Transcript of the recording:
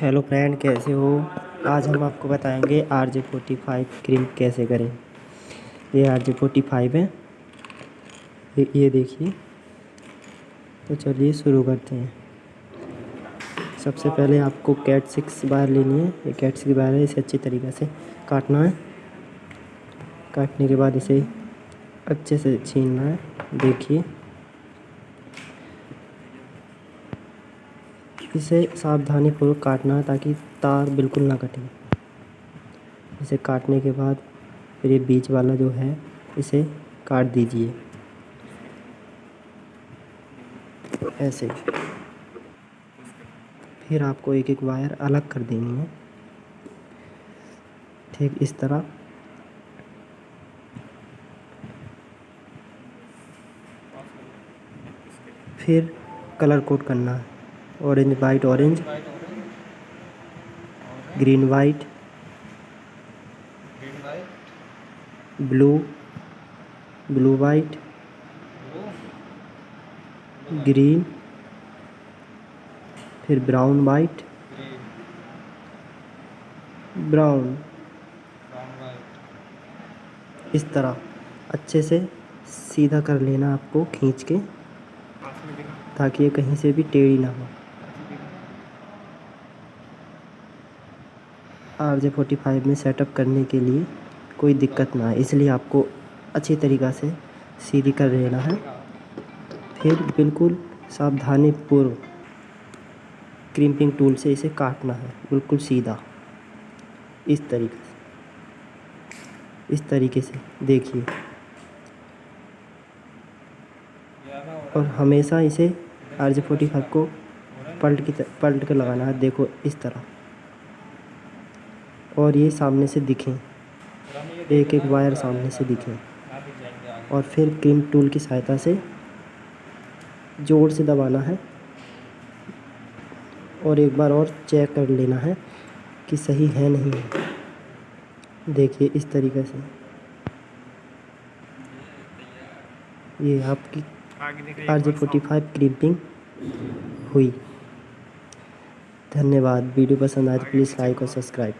Hello friend, कैसे हो। आज हम आपको बताएंगे RJ45 क्रिम्प कैसे करें। ये RJ45 है, ये देखिए। तो चलिए शुरू करते हैं। सबसे पहले आपको कैट 6 बार लेनी है। ये कैट 6 बार है, इसे अच्छी तरीक़े से काटना है। काटने के बाद इसे अच्छे से छीलना है। देखिए, इसे सावधानीपूर्वक काटना है ताकि तार बिल्कुल ना कटे। इसे काटने के बाद फिर ये बीच वाला जो है इसे काट दीजिए ऐसे। फिर आपको एक एक वायर अलग कर देनी है, ठीक इस तरह। फिर कलर कोड करना है। Orange white orange, green white, blue blue white, green, फिर ब्राउन वाइट, ब्राउन। इस तरह अच्छे से सीधा कर लेना आपको खींच के, ताकि ये कहीं से भी टेढ़ी ना हो। RJ45 में सेटअप करने के लिए कोई दिक्कत ना आए, इसलिए आपको अच्छी तरीक़ा से सीधी कर लेना है। फिर बिल्कुल सावधानीपूर्वक क्रिम्पिंग टूल से इसे काटना है, बिल्कुल सीधा इस तरीके से देखिए। और हमेशा इसे RJ45 को पलट कर लगाना है, देखो इस तरह। और ये सामने से दिखें, एक एक वायर सामने से दिखें। और फिर क्रिम्प टूल की सहायता से ज़ोर से दबाना है और एक बार और चेक कर लेना है कि सही है नहीं है। देखिए इस तरीके से ये आपकी RJ45 क्रिम्पिंग हुई। धन्यवाद। वीडियो पसंद आए तो प्लीज़ लाइक और सब्सक्राइब।